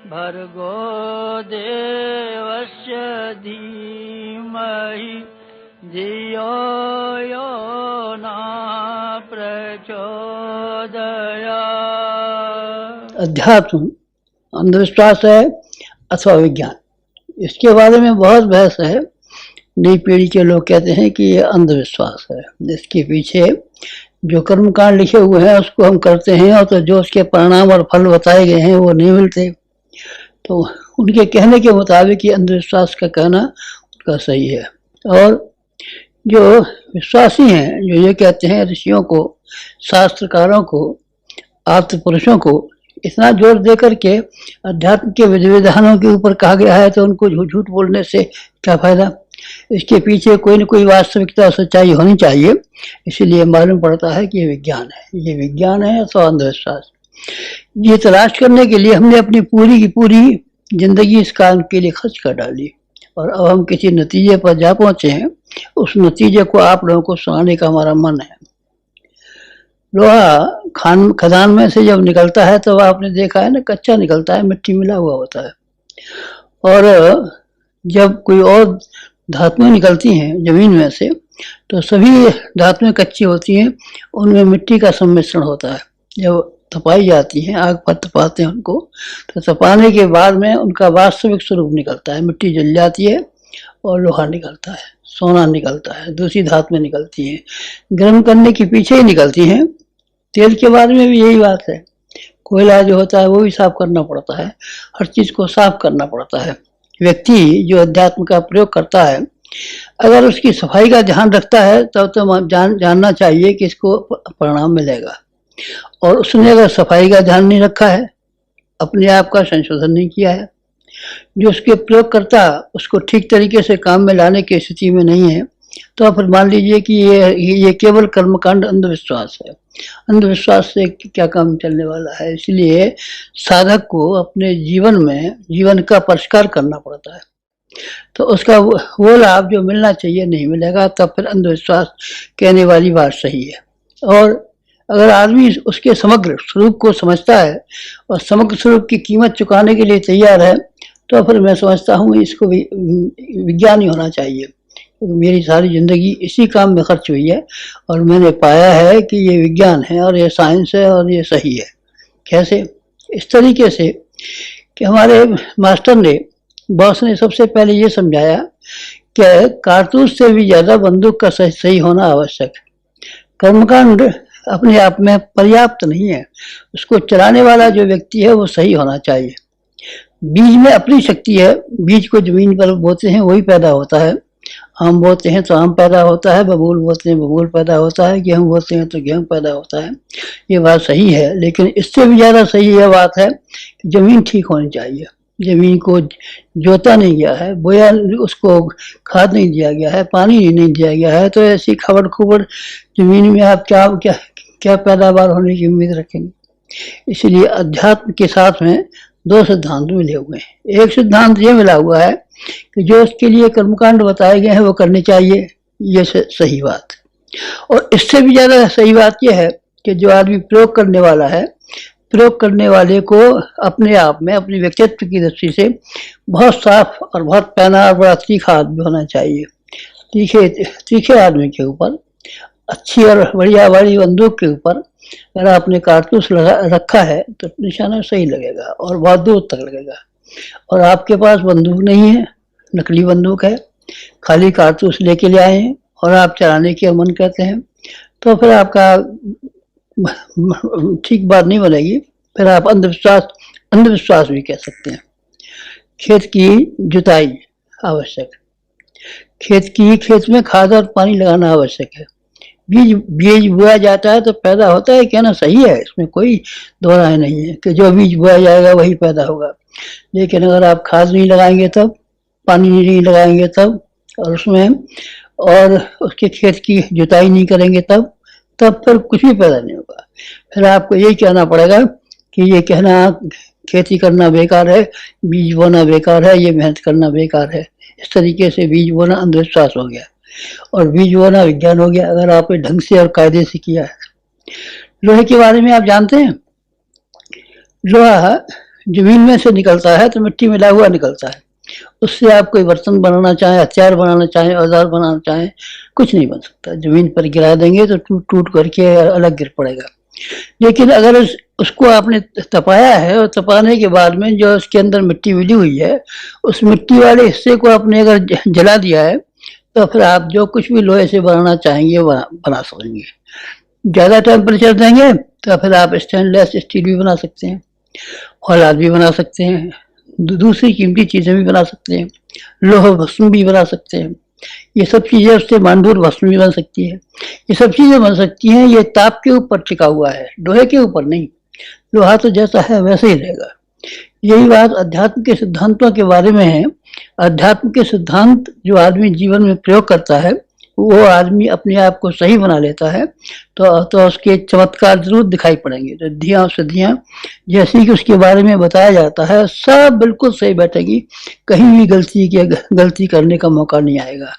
भर्गो देवस्य धीमहि धियो यो न प्रचोदयात्। अध्यात्म अंधविश्वास है अथवा विज्ञान, इसके बारे में बहुत बहस है। नई पीढ़ी के लोग कहते हैं कि ये अंधविश्वास है, इसके पीछे जो कर्मकांड लिखे हुए हैं उसको हम करते हैं और तो जो उसके परिणाम और फल बताए गए हैं वो नहीं मिलते। तो उनके कहने के मुताबिक ये अंधविश्वास का कहना उनका सही है। और जो विश्वासी हैं, जो ये कहते हैं ऋषियों को, शास्त्रकारों को, आप्त पुरुषों को इतना जोर दे करके अध्यात्म के विधि विधानों के ऊपर कहा गया है, तो उनको झूठ बोलने से क्या फायदा। इसके पीछे कोई न कोई वास्तविकता सच्चाई होनी चाहिए। इसीलिए मालूम पड़ता है कि ये विज्ञान है, ये विज्ञान है अथवा अंधविश्वास। ये तलाश करने के लिए हमने अपनी पूरी की पूरी जिंदगी इस काम के लिए खर्च कर डाली और अब हम किसी नतीजे पर जा पहुंचे हैं। उस नतीजे को आप लोगों को सुनाने का हमारा मन है। लोहा खदान में से जब निकलता है तो आपने देखा है ना, कच्चा निकलता है, मिट्टी मिला हुआ होता है। और जब कोई और धातुएं निकलती हैं जमीन में से तो सभी धातुएं कच्ची होती हैं, उनमें मिट्टी का सम्मिश्रण होता है। जब तपाई जाती हैं, आग पर तपाते हैं उनको, तो तपाने के बाद में उनका वास्तविक स्वरूप निकलता है। मिट्टी जल जाती है और लोहा निकलता है, सोना निकलता है, दूसरी धातुएं निकलती हैं। गर्म करने के पीछे ही निकलती हैं। तेल के बारे में भी यही बात है। कोयला जो होता है वो भी साफ करना पड़ता है, हर चीज को साफ करना पड़ता है। व्यक्ति जो अध्यात्म का प्रयोग करता है, अगर उसकी सफाई का ध्यान रखता है तब तो जानना चाहिए कि इसको परिणाम मिलेगा। और उसने अगर सफाई का ध्यान नहीं रखा है, अपने आप का संशोधन नहीं किया है, जो उसके प्रयोग करता उसको ठीक तरीके से काम में लाने की स्थिति में नहीं है, तो फिर मान लीजिए कि ये केवल कर्मकांड अंधविश्वास है। अंधविश्वास से क्या काम चलने वाला है। इसलिए साधक को अपने जीवन में जीवन का परिष्कार करना पड़ता है, तो उसका वो लाभ जो मिलना चाहिए नहीं मिलेगा, तब फिर अंधविश्वास कहने वाली बात सही है। और अगर आदमी उसके समग्र स्वरूप को समझता है और समग्र स्वरूप की कीमत चुकाने के लिए तैयार है, तो फिर मैं समझता हूँ इसको भी विज्ञान ही होना चाहिए। मेरी सारी जिंदगी इसी काम में खर्च हुई है और मैंने पाया है कि ये विज्ञान है और ये साइंस है और ये सही है। कैसे? इस तरीके से कि हमारे मास्टर ने, बॉस ने सबसे पहले ये समझाया कि कारतूस से भी ज्यादा बंदूक का सही होना आवश्यक है। कर्मकांड अपने आप में पर्याप्त नहीं है, उसको चलाने वाला जो व्यक्ति है वो सही होना चाहिए। बीज में अपनी शक्ति है, बीज को जमीन पर बोते हैं वही पैदा होता है। आम बोते हैं तो आम पैदा होता है, बबूल बोते हैं बबूल पैदा होता है, गेहूं बोते हैं तो गेहूं पैदा होता है। ये बात सही है, लेकिन इससे भी ज्यादा सही यह बात है कि जमीन ठीक होनी चाहिए। जमीन को जोता नहीं गया है, बोया, उसको खाद नहीं दिया गया है, पानी नहीं दिया गया है, तो ऐसी खबर खुबर जमीन में आप क्या क्या क्या पैदावार होने की उम्मीद रखेंगे। इसलिए अध्यात्म के साथ में दो सिद्धांत मिले हुए हैं। एक सिद्धांत ये मिला हुआ है कि जो उसके लिए कर्मकांड बताए गए हैं वो करने चाहिए, ये सही बात। और इससे भी ज्यादा सही बात यह है कि जो आदमी प्रयोग करने वाला है, प्रयोग करने वाले को अपने आप में, अपने व्यक्तित्व की दृष्टि से बहुत साफ और बहुत पैना और बड़ा तीखा आदमी होना चाहिए। तीखे आदमी के ऊपर, अच्छी और बढ़िया बड़ी बंदूक के ऊपर अगर आपने कारतूस रखा है तो निशाना सही लगेगा और बहुत दूर तक लगेगा। और आपके पास बंदूक नहीं है, नकली बंदूक है, खाली कारतूस लेके ले आए हैं और आप चलाने के मन करते हैं, तो फिर आपका ठीक बात नहीं बनेगी। फिर आप अंधविश्वास भी कह सकते हैं। खेत की जुताई आवश्यक, खेत में खाद और पानी लगाना आवश्यक है। बीज बोया जाता है तो पैदा होता है, कहना सही है, इसमें कोई दो राय नहीं है कि जो बीज बोया जाएगा वही पैदा होगा। लेकिन अगर आप खाद नहीं लगाएंगे तब, पानी नहीं लगाएंगे तब, और उसके खेत की जुताई नहीं करेंगे तब फिर कुछ भी पैदा नहीं होगा। फिर आपको यही कहना पड़ेगा कि ये कहना खेती करना बेकार है, बीज बोना बेकार है, ये मेहनत करना बेकार है। इस तरीके से बीज बोना अंधविश्वास हो गया और बीज बोना विज्ञान हो गया, अगर आपने ढंग से और कायदे से किया है। लोहे के बारे में आप जानते हैं, लोहा जमीन में से निकलता है तो मिट्टी मिला हुआ निकलता है। उससे आप कोई बर्तन बनाना चाहें, हथियार बनाना चाहें, औजार बनाना चाहें, कुछ नहीं बन सकता। जमीन पर गिरा देंगे तो टूट टूट करके अलग गिर पड़ेगा। लेकिन अगर उसको आपने तपाया है और तपाने के बाद में जो उसके अंदर मिट्टी मिली हुई है, उस मिट्टी वाले हिस्से को आपने अगर जला दिया है तो फिर आप जो कुछ भी लोहे से बनाना चाहेंगे बना सकेंगे। ज़्यादा टेम्परेचर देंगे तो फिर आप स्टेनलेस स्टील भी बना सकते हैं, औलाद भी बना सकते हैं, दूसरी कीमती चीज़ें भी बना सकते हैं, लोह भस्म भी बना सकते हैं। ये सब चीज़ें उससे मांडूर भस्म भी बन सकती है। ये सब चीज़ें बन सकती हैं। ये ताप के ऊपर टिका हुआ है, लोहे के ऊपर नहीं। लोहा तो जैसा है वैसे ही रहेगा। यही बात अध्यात्म के सिद्धांतों के बारे में है। अध्यात्म के सिद्धांत जो आदमी जीवन में प्रयोग करता है, वो आदमी अपने आप को सही बना लेता है तो उसके चमत्कार जरूर दिखाई पड़ेंगे। रिद्धियाँ सिद्धियाँ जैसी कि उसके बारे में बताया जाता है, सब बिल्कुल सही बैठेगी। कहीं भी गलती करने का मौका नहीं आएगा।